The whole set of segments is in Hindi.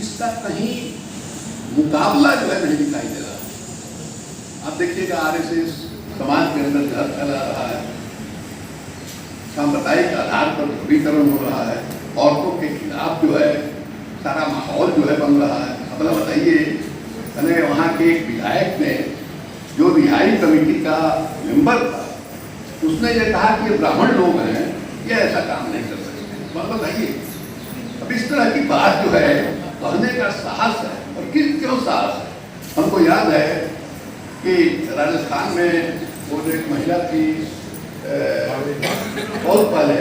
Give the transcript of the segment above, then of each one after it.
इसका कहीं मुकाबला जो है नहीं दिखाई दे रहा। आप देखिएगा आरएसएस समाज के अंदर घर फैला रहा है, सांप्रदायिक आधार पर ध्रुवीकरण हो रहा है, औरतों के खिलाफ जो है सारा माहौल जो है बन रहा है। अब बताइए, मैंने वहाँ के एक विधायक ने जो रिहाई कमेटी का मेंबर था, उसने ये कहा कि ये ब्राह्मण लोग हैं, ये ऐसा काम नहीं कर सकते। मतलब बताइए, अब इस तरह की बात जो है कहने का साहस है, और क्यों साहस है? हमको याद है कि राजस्थान में वो जो एक महिला थी बहुत पहले,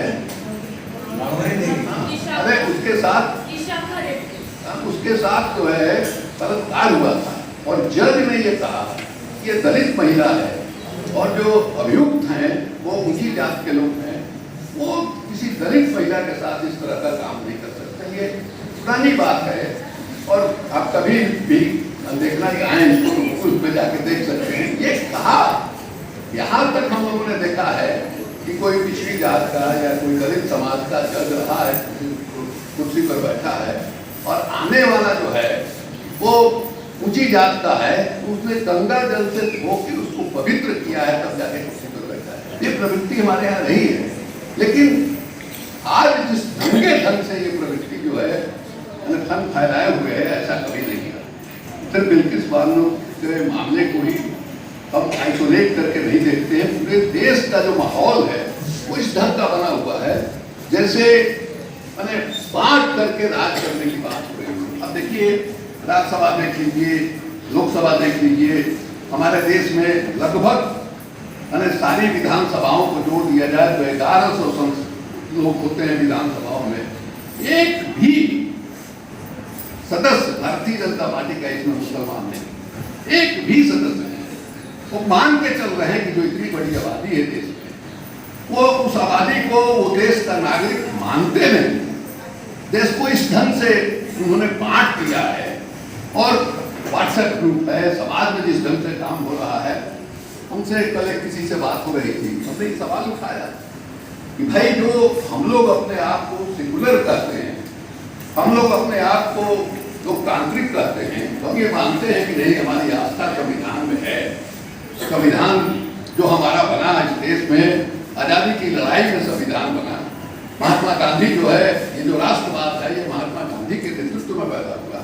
अरे उसके साथ जो है बलात्कार हुआ था, और जज ने ये कहा कि ये दलित महिला है और जो अभियुक्त हैं वो ऊंची जात के लोग हैं, वो किसी दलित महिला के साथ इस तरह का काम नहीं कर सकते। ये पुरानी बात है, और आप कभी भी देखना ही आए इसको उसमें जाके देख सकते हैं। ये कहा, यहाँ तक हम लोगों ने देखा है कि कोई पिछड़ी जात का या कोई दलित समाज का जज रहा है, कुर्सी पर बैठा है, और आने वाला जो है वो ऊंची जात का है, उसने गंगा जल से धो के उसको पवित्र किया है, तब जाके कुर्सी पर बैठा है। ये प्रवृत्ति हमारे यहाँ नहीं है, लेकिन आज जिस ढंग से ये प्रवृत्ति जो है फन फैलाए हुए है, ऐसा कभी नहीं है। सिर्फ बिल्किस बानो के मामले को ही हम आइसोलेट करके नहीं देखते हैं, पूरे देश का जो माहौल है वो इस ढंग का बना हुआ है, जैसे मैंने बांट करके राज करने की बात हो रही है। अब देखिए, राज्यसभा देख लीजिए, लोकसभा देख लीजिए, हमारे देश में लगभग सारी विधानसभाओं को जोड़ दिया जाए तो 1100 लोग होते हैं विधानसभाओं में, एक भी सदस्य भारतीय जनता पार्टी का इसमें मुसलमान नहीं, एक भी सदस्य नहीं। वो मान के चल रहे हैं कि जो इतनी बड़ी आबादी है देश में, वो उस आबादी को वो देश का नागरिक मानते नहीं। देश को इस ढंग से उन्होंने बांट दिया है, और व्हाट्सएप ग्रुप है, समाज में जिस ढंग से काम हो रहा है। हमसे कल किसी से बात हो रही थी, हमने एक सवाल उठाया कि भाई जो हम लोग अपने आप को सेकुलर कहते हैं, हम लोग अपने आप को लोकतांत्रिक कहते हैं, तो हम ये मानते हैं कि नहीं, हमारी आस्था संविधान में है। संविधान जो हमारा बना इस देश में, आज़ादी की लड़ाई में संविधान बना। महात्मा गांधी जो है, ये जो राष्ट्रवाद है, ये महात्मा गांधी के नेतृत्व में पैदा हुआ।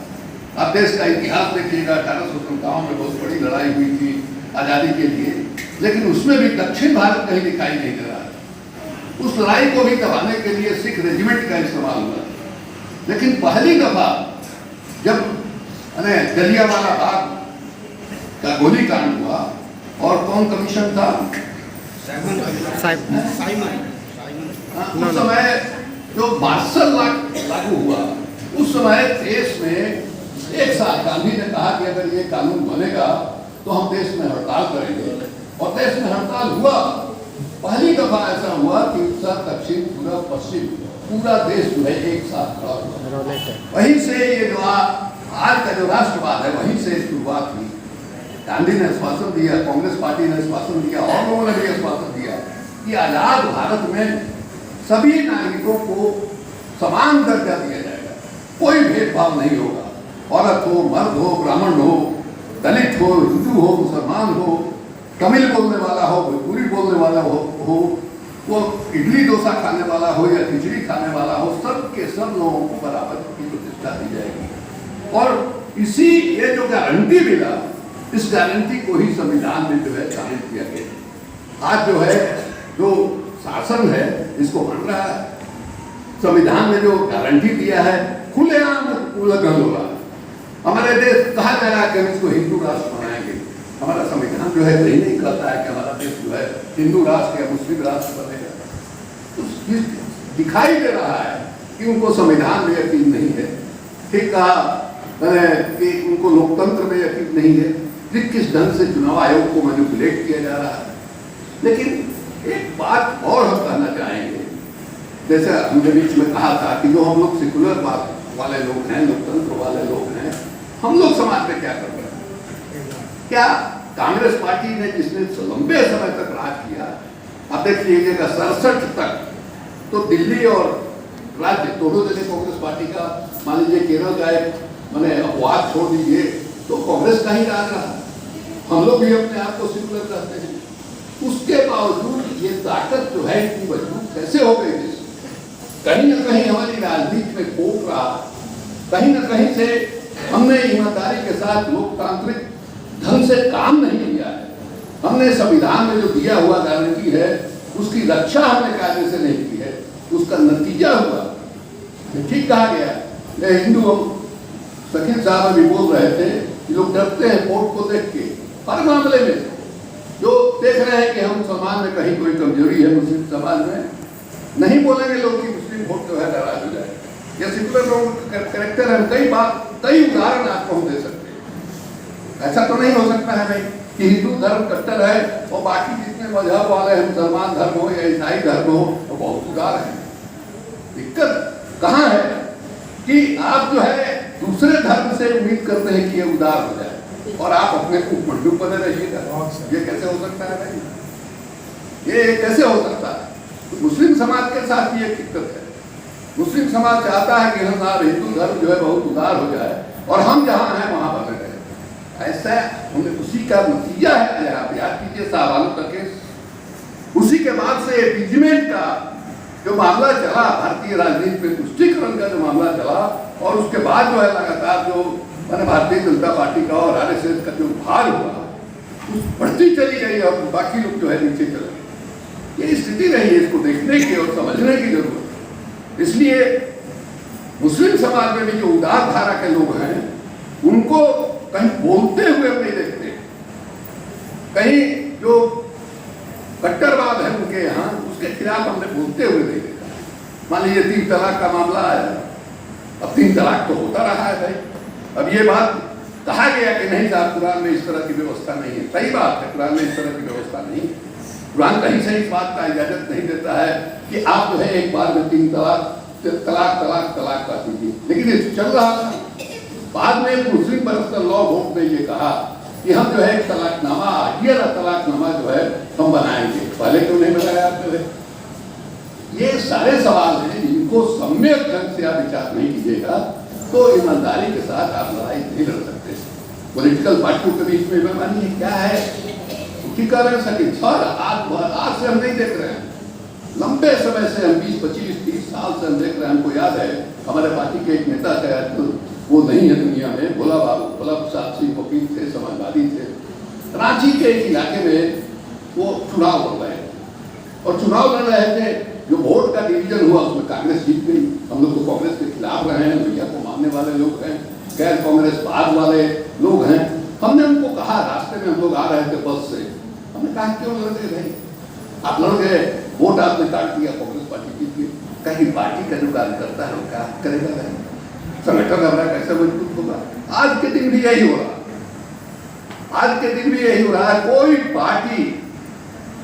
आप देश का इतिहास देखिएगा, 1857 में बहुत बड़ी लड़ाई हुई थी आज़ादी के लिए, लेकिन उसमें भी दक्षिण भारत कहीं दिखाई नहीं दे रहा है। उस लड़ाई को भी दबाने के लिए सिख रेजिमेंट का इस्तेमाल हुआ, लेकिन पहली दफा जब जलियांवाला बाग का गोलीकांड हुआ, और कौन कमीशन था? उस समय जो मार्शल लॉ लागू हुआ, उस समय देश में एक साथ गांधी ने कहा कि अगर ये कानून बनेगा तो हम देश में हड़ताल करेंगे, और देश में हड़ताल हुआ। पहली दफा ऐसा हुआ कि उत्तर दक्षिण पूर्व पश्चिम पूरा देश जो है एक साथ खड़ा हुआ। वहीं से ये जो आज का जो राष्ट्रवाद है, वहीं से शुरुआत हुई। गांधी ने आश्वासन दिया, कांग्रेस पार्टी ने आश्वासन दिया, और लोगों ने भी आश्वासन दिया कि आजाद भारत में सभी नागरिकों को समान दर्जा दिया जाएगा, कोई भेदभाव नहीं होगा। औरत हो, मर्द हो, ब्राह्मण हो, दलित हो, हिंदू हो, मुसलमान हो, तमिल बोलने वाला हो, भोजपुरी बोलने वाला हो, वो इडली डोसा खाने वाला हो या खिचड़ी खाने वाला हो, सब के सब लोगों को बराबर की प्रतिष्ठा दी जाएगी। और इसी ये जो गारंटी मिला, इस गारंटी को ही संविधान में जो है शामिल किया गया। आज जो है जो शासन है इसको बन रहा है, संविधान में जो गारंटी दिया है खुलेआम उल्लंघन हो रहा है। हमारे देश कहा जा रहा है कि हम इसको हिंदू राष्ट्र बनाएंगे, हमारा संविधान जो है यही नहीं कहता है कि हमारा देश जो है हिंदू राष्ट्र या मुस्लिम राष्ट्र बनेगा। तो दिखाई दे रहा है कि उनको संविधान में यकीन नहीं है। ठीक कहा मैंने कि उनको लोकतंत्र में यकीन नहीं है, फिर किस ढंग से चुनाव आयोग को मैनिपुलेट किया जा रहा है। लेकिन एक बात और हम कहना चाहेंगे, जैसे हमने बीच में कहा था कि जो हम लोग सेकुलर बात वाले लोग हैं, लोकतंत्र वाले लोग हैं, हम लोग समाज में क्या कर रहे हैं? क्या कांग्रेस पार्टी ने जिसने लंबे समय तक राज किया, अब देख लीजिएगा 67 तक तो दिल्ली और राज्य दोनों जगह कांग्रेस पार्टी का, मान लीजिए केरल का एक मैंने अपवाद छोड़ दीजिए तो कांग्रेस का ही राज रहा। हम लोग भी अपने आप को सेकुलर कहते हैं, उसके बावजूद ये ताकत जो है इतनी मजबूत कैसे हो गई? कहीं ना कहीं हमारी राजनीति में खोट रहा, कहीं ना कहीं से हमने ईमानदारी के साथ लोकतांत्रिक ढंग से काम नहीं किया है। हमने संविधान में जो दिया हुआ गारंटी है उसकी रक्षा हमने कायदे से नहीं की है। उसका नतीजा हुआ, ठीक कहा गया। हिंदू शकील साहब अभी बोल रहे थे कि लोग डरते हैं वोट को देख के। हर मामले में जो देख रहे हैं कि हम समाज में कहीं कोई कमजोरी है, मुस्लिम समाज में नहीं बोलेंगे लोग कि मुस्लिम वोट जो है नाराज हो जाए। या सेकुलर लोग करेक्टर है, कई उदाहरण आपको हम दे सकते हैं। ऐसा तो नहीं हो सकता है भाई कि हिंदू धर्म कट्टर है और बाकी जितने मजहब वाले हैं, मुसलमान धर्म हो या ईसाई धर्म हो, वो बहुत उदार है। दिक्कत कहाँ है कि आप जो है दूसरे धर्म से उम्मीद करते हैं कि ये उदार हो जाए और आप अपने उपमंडू बने रहिएगा। ये कैसे हो सकता है भाई? ये कैसे हो सकता है? तो मुस्लिम समाज के साथ ये दिक्कत है। मुस्लिम समाज चाहता है कि हमारा हिंदू धर्म जो है बहुत उदार हो जाए और हम जहाँ हैं वहाँ बने रहे। ऐसा हमें उसी का नतीजा है। आप याद कीजिए साहबानों का केस, उसी के बाद से इम्पीचमेंट का जो मामला चला, भारतीय राजनीति में तुष्टीकरण का जो मामला चला, और उसके बाद जो है लगातार जो मैंने भारतीय जनता पार्टी का और आरएसएस का जो भार हुआ उस बढ़ती चली गई और बाकी लोग जो है नीचे चले गए। ये स्थिति रही है, इसको देखने की और समझने की जरूरत। इसलिए मुस्लिम समाज में भी जो उदार धारा के लोग हैं उनको कहीं बोलते हुए हम नहीं देखते, कहीं जो कट्टरवाद है उनके यहाँ उसके खिलाफ हमने बोलते हुए नहीं देखा। मान लीजिए 3 तलाक का मामला आया, अब 3 तलाक तो होता रहा है भाई। अब ये बात कहा गया कि नहीं साहब कुरान में इस तरह की व्यवस्था नहीं है। सही बात है, कुरान में इस तरह की व्यवस्था नहीं है। कुरान कहीं से इस बात का इजाजत नहीं देता है कि आप जो है एक बार में 3 तलाक का कीजिए, लेकिन ये चल रहा था। बाद में मुस्लिम पर्सनल लॉ बोर्ड ने ये कहा कि हम जो है एक तलाकनामा, आइडियल तलाकनामा जो है हम बनाएंगे। पहले क्यों नहीं बनाया आपने? ये सारे सवाल हैं जिनको सम्यक ढंग से आप विचार नहीं कीजिएगा तो ईमानदारी के साथ आप लड़ाई नहीं लड़ सकते। पॉलिटिकल पार्टियों के बीच में बेईमानी क्या है? ठीक कर रहे सके सर, आज से हम नहीं देख रहे हैं, लंबे समय से हम 20, 25, 30 साल से हम देख रहे हैं। हमको याद है हमारे पार्टी के एक नेता थे, वो नहीं है दुनिया में, भोला प्रसाद सिंह वकील थे, समाजवादी थे। रांची के एक इलाके में वो चुनाव लड़ रहे थे और चुनाव लड़ रहे थे, जो वोट का डिवीजन हुआ उसमें कांग्रेस जीत गई। हम लोग तो कांग्रेस के खिलाफ रहे हैं, भैया को मानने वाले लोग हैं, गैर कांग्रेस बाद वाले लोग हैं। हमने उनको कहा, रास्ते में हम लोग आ रहे थे बस से, हमने कहा क्यों लड़ गए भाई? आप लड़ गए, वोट आपने काट दिया, कांग्रेस पार्टी जीत गई। कहीं पार्टी का जो कार्यकर्ता है वो क्या करेगा भाई? संगठन हमारा कैसे मजबूत होगा? आज के दिन भी यही हो रहा, आज के दिन भी यही हो रहा है। कोई पार्टी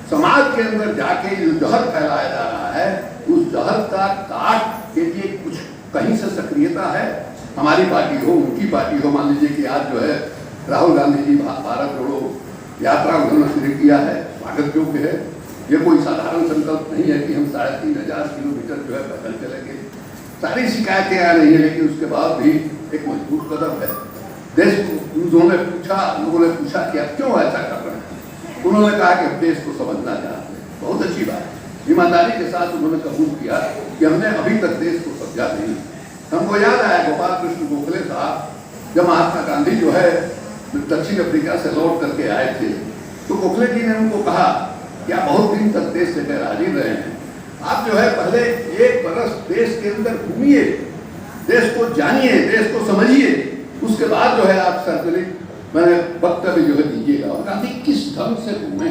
समाज के अंदर जाके जो जहर फैलाया जा रहा है उस जहर का काट के लिए कुछ कहीं से सक्रियता है। हमारी पार्टी हो, उनकी पार्टी हो, मान लीजिए कि आज जो है राहुल गांधी जी भारत जोड़ो यात्रा उन्होंने शुरू किया है, स्वागत योग्य है। ये कोई साधारण संकल्प नहीं है कि हम 3500 किलोमीटर जो है पैदल चलेंगे। सारी शिकायतें आ रही है, लेकिन उसके बाद भी एक मजबूत कदम है। देश लोगों ने पूछा कि आप क्यों ऐसा कर रहे हैं? उन्होंने कहा कि हम देश को समझना चाहते हैं। बहुत अच्छी बात है, ईमानदारी के साथ उन्होंने कबूल किया कि हमने अभी तक देश को समझा नहीं। हमको याद आया गोपाल कृष्ण गोखले साहब, जब महात्मा गांधी जो है दक्षिण अफ्रीका से लौट करके आए थे तो गोखले जी ने उनको कहा कि आप बहुत दिन तक देश से गैरहाजिर रहे हैं, आप जो है पहले 1 बरस देश के अंदर घूमिए, देश को जानिए, देश को समझिए, उसके बाद जो है आप सार्वजनिक मैंने वक्तव्य जो है दीजिएगा। और गांधी किस ढंग से घूमे,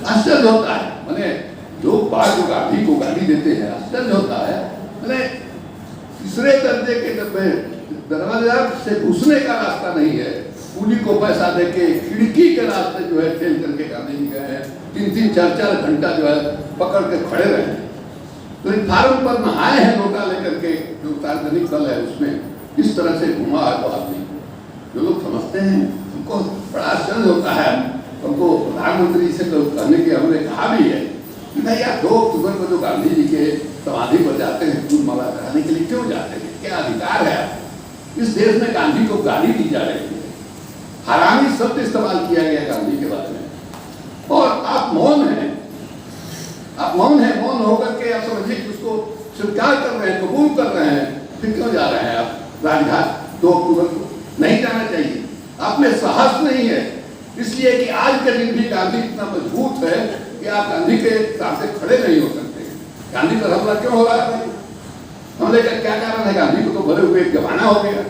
आश्चर्य होता है। मैंने लोग बात जो गांधी को गाली देते हैं, आश्चर्य होता है। मैंने तीसरे दर्जे के दरवाजा से घुसने का रास्ता नहीं है, पुलिस को पैसा देके खिड़की के रास्ते जो है खेल करके गांधी जी गए हैं। 3-3, 4-4 घंटा जो है पकड़ के खड़े रहे हैं। तो प्लेटफार्म पर नहाए हैं लोटा लेकर के, जो सार्वजनिक स्थल है उसमें इस तरह से घुमा है वो आदमी। जो लोग समझते हैं उनको बड़ा आश्चर्य होता है। हमको प्रधानमंत्री से कहने की हमने कहा भी है कि भाई आप 2 अक्टूबर को जो गांधी जी के समाधि पर जाते हैं फूल माला चढ़ाने के लिए क्यों जाते हैं, क्या अधिकार है? इस देश में गांधी को गाली दी जा रही है, हरामी शब्द इस्तेमाल किया गया गांधी के बारे में, और आप मौन हैं, मौन होकर के आप समझिए कि उसको स्वीकार कर रहे हैं, कबूल कर रहे हैं, फिर क्यों जा रहे हैं आप राजघाट 2 अक्टूबर को? नहीं जाना चाहिए। आप में साहस नहीं है, इसलिए कि आज के दिन भी गांधी इतना मजबूत है कि आप गांधी के सामने खड़े नहीं हो सकते। गांधी पर हमला क्यों हो रहा है? हमले का क्या कारण है? गांधी को तो भरे हुए एक जमाना हो गया,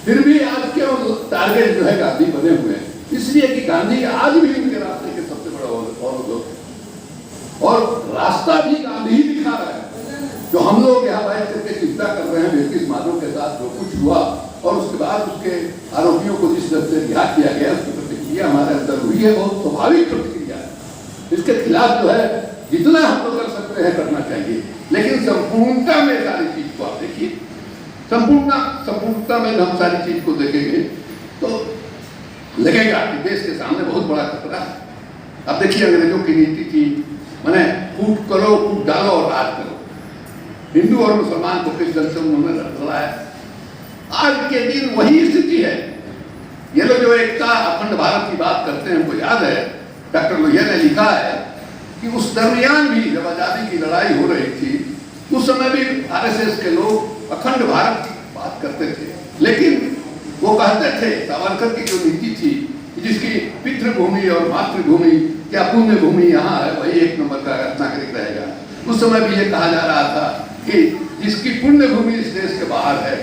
फिर भी आज क्यों टारगेट जो है गांधी बने हुए हैं? इसलिए कि गांधी आज भी उनके रास्ते के सबसे बड़ा अवरोधक है, और रास्ता भी गांधी ही दिखा रहा है। जो हम लोग यहाँ बैठ करके चिंता कर रहे हैं 21 मादों के साथ जो कुछ हुआ, और उसके बाद उसके आरोपियों को जिस तरह से रिहा किया गया, उसकी प्रतिक्रिया हमारे अंदर हुई है, बहुत स्वाभाविक प्रतिक्रिया है। इसके खिलाफ जो है जितना हम लोग कर सकते हैं करना चाहिए, लेकिन संपूर्णता में सारी चीज को आप देखिए, संपूर्णता में हम सारी चीज को देखेंगे तो लगेगा कि देश के सामने बहुत बड़ा खतरा है। अब देखिए अंग्रेजों की नीति थी, माने फूट करो, फूट डालो और राज करो, हिंदू और मुसलमान को किस ढंग से उन्होंने लड़ा है। आज के दिन वही स्थिति है। ये लोग जो एकता अखंड भारत की बात करते हैं, हमको याद है डॉक्टर लोहिया ने लिखा है कि उस दरमियान भी जब आजादी की लड़ाई हो रही थी, उस समय भी आरएसएस के लोग अखंड भारत की बात करते थे, लेकिन वो कहते थे सावरकर की जो नीति थी, जिसकी पितृभूमि और मातृभूमि क्या पुण्य भूमि यहाँ है, वही 1 नंबर का नागरिक रहेगा। उस समय भी ये कहा जा रहा था कि जिसकी पुण्य भूमि इस देश के बाहर है,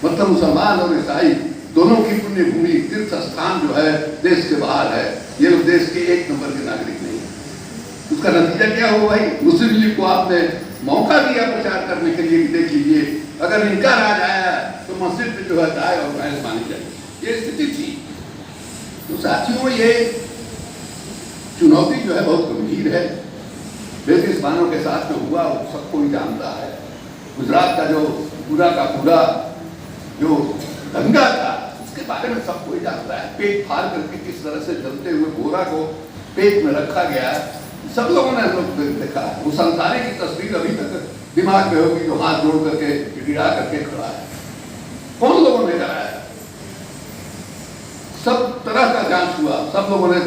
मतलब मुसलमान और ईसाई दोनों की पुण्य भूमि, तीर्थ स्थान जो है देश के बाहर है, ये लोग देश के 1 नंबर के नागरिक नहीं है। उसका नतीजा क्या हुआ भाई? मुस्लिम लीग को आपने मौका दिया प्रचार करने के लिए कि देख लीजिए अगर इनका राज आया तो मस्जिद में जो है चाय और भैंस मानी जाएगी, ये स्थिति थी। तो साथियों ये चुनौती जो है बहुत गंभीर है। बेगिस्तानों के साथ जो हुआ वो सब कोई जानता है। गुजरात का जो पूरा जो दंगा था उसके बारे में सब कोई जानता है। पेट फाड़ करके किस तरह से जलते हुए घोड़ा को पेट में रखा गया, सब लोगों ने देखा है। वो संसारी की तस्वीर अभी तक दिमाग में होगी, जो हाथ जोड़ करके गिड़ा करके खड़ा है। कौन लोगों ने कराया? सब तरह का जांच हुआ, सब लोगों ने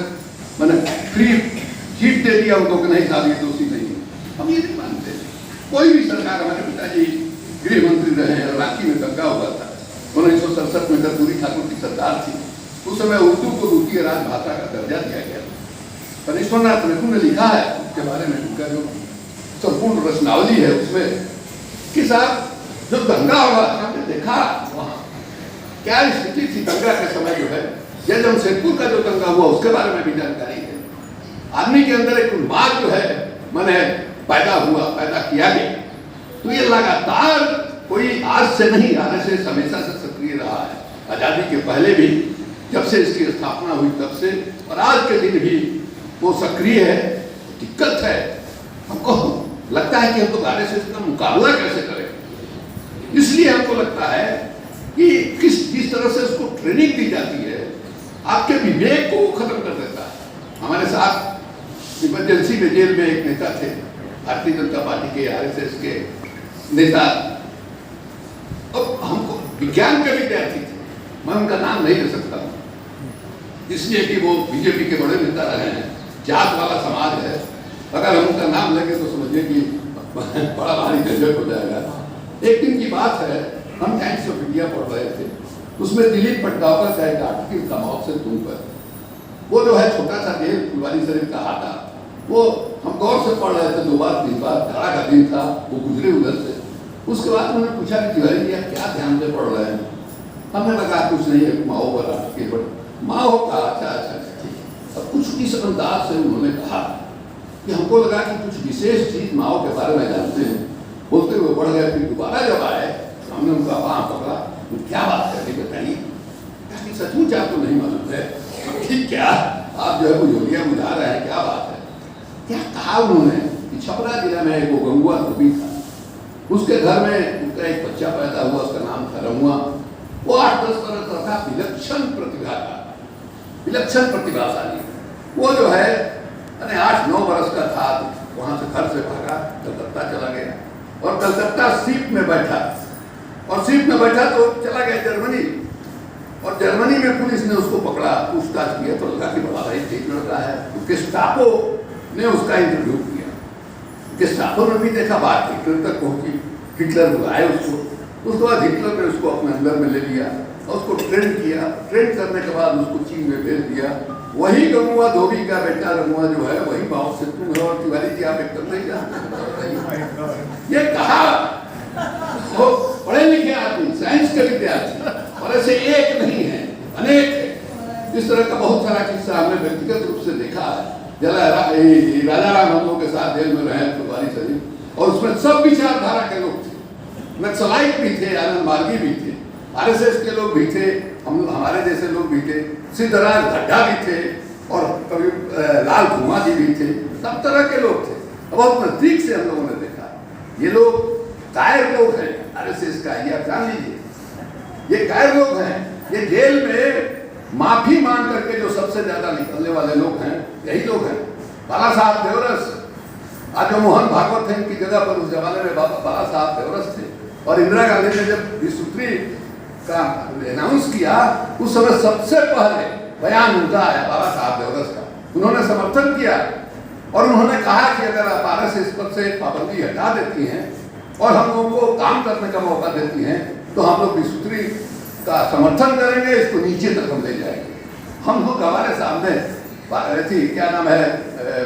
मैंने फ्री चीट दे दिया उनको कि नहीं साहब ये दोषी नहीं है। हम ये नहीं मानते। कोई भी सरकार, हमारे पिताजी गृह मंत्री रहे हैं, रांची में दंगा हुआ था 1967 में, कर्पूरी ठाकुर की सरकार थी। उस समय उर्दू को द्वितीय राजभाषा का दर्जा दिया गया। पर ईश्वरनाथ रेखू ने लिखा है उसके बारे में, उनका जो संपूर्ण रचनावली है उसमें कि साहब जो दंगा हुआ हमने देखा वहाँ क्या स्थिति थी। दंगा के समय जो है जमशेदपुर का जो दंगा हुआ उसके बारे में भी जानकारी है। आदमी के अंदर एक उन्माद जो है मैंने पैदा किया गया। तो ये लगातार कोई आज से नहीं, आरएसएस हमेशा से सक्रिय रहा है। आजादी के पहले भी, जब से इसकी स्थापना हुई तब से, और आज के दिन भी वो सक्रिय है। दिक्कत है, हमको लगता है कि हम लोग आरएसएस का मुकाबला कैसे करें। इसलिए हमको लगता है कि जिस तरह से उसको ट्रेनिंग दी जाती है, आपके विवेक को खत्म कर देता है। हमारे साथ इमरजेंसी में जेल में एक नेता थे, भारतीय जनता पार्टी के आरएसएस के नेता, अब हमको विज्ञान के विद्यार्थी थे, मैं उनका नाम नहीं ले सकता इसलिए कि वो बीजेपी के बड़े नेता रहे हैं, जात वाला समाज है। अगर हम उनका नाम लेंगे तो समझिए कि बड़ा भारी झंझट हो जाएगा। एक दिन की बात है, हम टाइम्स ऑफ इंडिया पढ़ रहे थे, उसमें दिलीप पटगांवकर का एक आर्टिकल था मौत से तुम पर। वो जो है छोटा सा जेल फुलवारी शरीफ का हाथा, वो हम गौर से पढ़ रहे थे, 2 बार 3 बार, धारा का दिन था, वो गुजरे उधर से। उसके बाद उन्होंने पूछा कि तिवारी जी आप क्या ध्यान से पढ़ रहे हैं? हमने लगा कुछ नहीं है, माओ वाला आर्टिकल। माओ का अच्छा ठीक। अब कुछ इस अंदाज से उन्होंने कहा कि हमको लगा कि कुछ विशेष चीज माओ के बारे में जानते हैं। बोलते हुए बढ़ गए, फिर दोबारा जब आए हमने उनका वहां पकड़ा, तो क्या बात करनी बताइए, सचमुच आपको नहीं मालूम है? ठीक, क्या आप जो है वो जोलियां बुझा रहे हैं, क्या बात है? क्या कहा उन्होंने कि छपरा जिला में एक गंगुआ धोबी था, उसके घर में उनका एक बच्चा पैदा हुआ, उसका नाम था रमुआ। वो 8-10 वर्ष का था, विलक्षण प्रतिभा का, विलक्षण प्रतिभाशाली। वो जो है 8-9 वर्ष का था, वहां से घर से भागा, कलकत्ता चला गया, और कलकत्ता सीप में बैठा, और सीप में बैठा तो चला गया जर्मनी। और जर्मनी में पुलिस ने उसको पकड़ा, पूछताछ किया तो लगा कि बड़ा भाई ठीक लड़का है। गेस्टापो ने उसका इंटरव्यू किया, गेस्टापो ने भी देखा, बात हिटलर तक पहुंची, हिटलर बुलाए उसके बाद हिटलर ने उसको अपने अंदर में ले लिया और उसको ट्रेन किया। ट्रेन करने के बाद उसको चीन में भेज दिया। वही गमुआ धोबी का बेटा रमुआ जो है वही माओ से तुम और तिवारी जी आप एकदम नहीं जानते। ये कहा वो पढ़े लिखे आदमी, साइंस के विद्यार्थी, और ऐसे एक नहीं है, अनेक है। इस तरह का बहुत सारा किस्सा हमने व्यक्तिगत रूप से देखा है। राजा राम हम लोग के साथ जेल में रहे तिवारी सही, और उसमें सब विचारधारा के लोग थे, नक्सलाइट भी थे, आनंद मार्गी भी थे, आरएसएस के लोग भी थे, हम हमारे जैसे लोग भी थे, सिद्धराज गड्ढा भी थे, और कभी लाल धुआं जी भी थे, सब तरह के लोग थे। बहुत नजदीक से हम लोगों ने देखा। ये लोग कायर लोग हैं आरएसएस का, ये आप जान लीजिए, ये कायर लोग हैं। ये जेल में माफी मांग करके जो सबसे ज्यादा निकलने वाले लोग हैं यही लोग हैं। बाला साहब देवरस, आज जो मोहन भागवत है इनकी जगह पर उस जमाने में बाला साहब देवरस थे, और इंदिरा गांधी ने जब विसूत्री का अनाउंस किया उस समय सबसे पहले बयान उनका आया बाबा साहब देवरस का। उन्होंने समर्थन किया और उन्होंने कहा कि अगर आप आरएसएस पर से पाबंदी हटा देती हैं और हम लोगों को काम करने का मौका देती हैं तो हम लोग विसूत्री का समर्थन करेंगे, इसको नीचे तक हम ले जाएंगे। हम लोग हमारे सामने थी, क्या नाम है,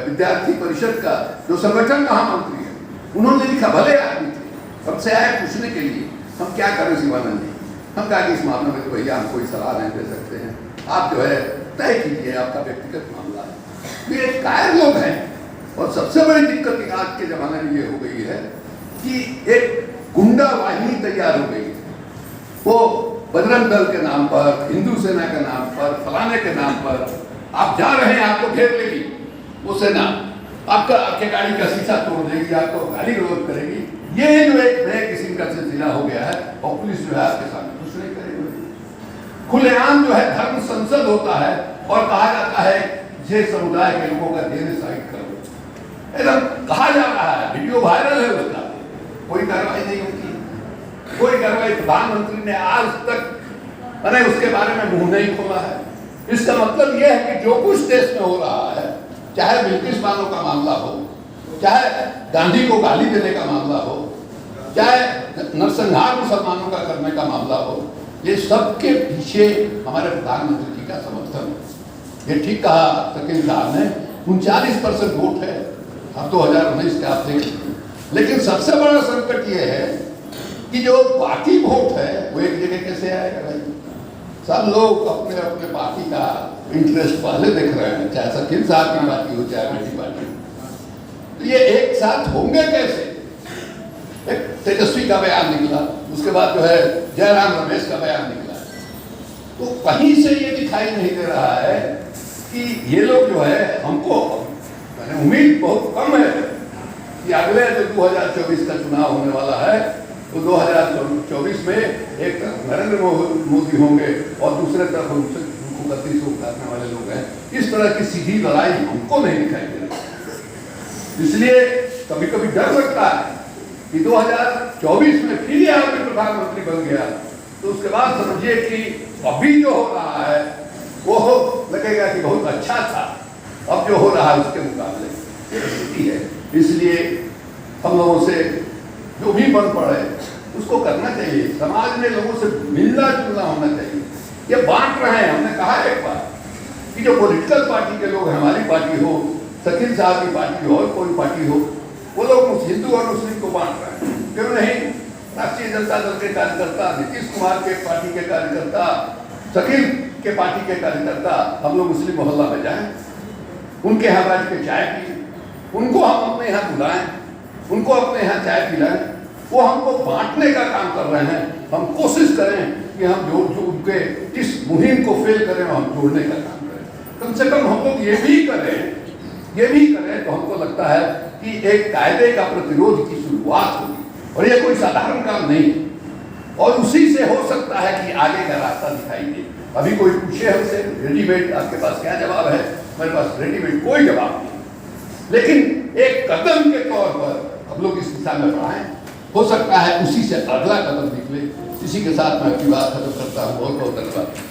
विद्यार्थी परिषद का जो संगठन महामंत्री है, उन्होंने लिखा, भले आदमी थे, हमसे आए पूछने के लिए हम क्या करें शिवानंद जी। हम कहा कि इस मामले में तो भैया हम कोई सलाह नहीं दे सकते हैं, आप जो है तय कीजिए, आपका व्यक्तिगत मामला है। ये कायर लोग हैं। और सबसे बड़ी दिक्कत आज के जमाने में ये हो गई है कि एक गुंडा वाहिनी तैयार हो गई है। वो बजरंग दल के नाम पर, हिंदू सेना के नाम पर, फलाने के नाम पर आप जा रहे हैं, आपको घेर लेगी वो सेना, आपके गाड़ी का शीशा तोड़ देगी, आपको गाली गलौज करेगी। ये जो एक नए किस्म का सिलसिला हो गया है, और पुलिस जो है आपके सामने कुछ नहीं करेगी। खुलेआम जो है धर्म संसद होता है और कहा जाता है ये समुदाय के लोगों का जेनोसाइड करो, एकदम कहा जा रहा है, वीडियो वायरल है उसका, कोई कार्रवाई नहीं होती, कोई कार्रवाई। प्रधानमंत्री ने आज तक मैंने उसके बारे में मुंह नहीं खोला है। इसका मतलब यह है कि जो कुछ देश में हो रहा है, चाहे ब्रिटिश वालों का मामला हो, चाहे गांधी को गाली देने का मामला हो, चाहे नरसंहार मुसलमानों का करने का मामला हो, ये सबके पीछे हमारे प्रधानमंत्री जी का समर्थन है। ये ठीक कहा शकील साहब ने, 39% वोट है, अब 2019 का आप देख लीजिए। लेकिन सबसे बड़ा संकट ये है कि जो बाकी वोट है वो एक जगह कैसे आएगा भाई। सब लोग अपने अपने पार्टी का इंटरेस्ट पहले देख रहे हैं, चाहे शकील साहब की पार्टी हो चाहे मेरी पार्टी, तो ये एक साथ होंगे कैसे। एक तेजस्वी का बयान निकला, उसके बाद जो है जयराम रमेश का बयान निकला, तो कहीं से ये दिखाई नहीं दे रहा है कि ये लोग जो है, हमको मैंने उम्मीद बहुत कम है कि अगले जो 2024 का चुनाव होने वाला है तो 2024 में एक तरफ नरेंद्र मोदी होंगे और दूसरे तरफ उनको गति से उतारने वाले लोग हैं। इस तरह की सीधी लड़ाई हमको नहीं दिखाई दे रही। इसलिए कभी कभी डर लगता है कि 2024 में फिर ये आदमी प्रधानमंत्री बन गया तो उसके बाद समझिए कि अभी जो हो रहा है वो लगेगा कि बहुत अच्छा था, अब जो हो रहा है उसके मुकाबले ये स्थिति है। इसलिए हम लोगों से जो भी बन पड़े उसको करना चाहिए, समाज में लोगों से मिलना जुलना होना चाहिए। ये बांट रहे हैं, हमने कहा एक बार कि जो पॉलिटिकल पार्टी के लोग, हमारी पार्टी हो, शकील साहब की पार्टी हो और कोई पार्टी हो, वो लोग हिंदू और मुस्लिम को बांट रहे हैं। क्यों नहीं, राष्ट्रीय जनता दल के कार्यकर्ता, नीतीश कुमार के पार्टी के कार्यकर्ता, शकील के पार्टी के कार्यकर्ता, हम लोग मुस्लिम मोहल्ला में जाएं, उनके यहाँ बैठ के चाय पिए, उनको हम अपने यहाँ बुलाएं, उनको अपने यहाँ चाय पिलाएं। वो हमको बांटने का काम कर रहे हैं, हम कोशिश करें कि हम जो उनके इस मुहिम को फेल करें, हम जोड़ने का काम करें। कम से कम हम लोग ये भी करें तो हमको लगता है कि एक कायदे का प्रतिरोध की शुरुआत होगी, और ये कोई साधारण काम नहीं है। और उसी से हो सकता है कि आगे का रास्ता दिखाई दे। अभी कोई पूछे हमसे रेडीमेड आपके पास क्या जवाब है, मेरे पास रेडीमेड कोई जवाब नहीं, लेकिन एक कदम के तौर पर हम लोग इस दिशा में बढ़ाएं, हो सकता है उसी से अगला कदम निकले। इसी के साथ मैं अपनी बात खत्म करता हूँ। बहुत बहुत धन्यवाद।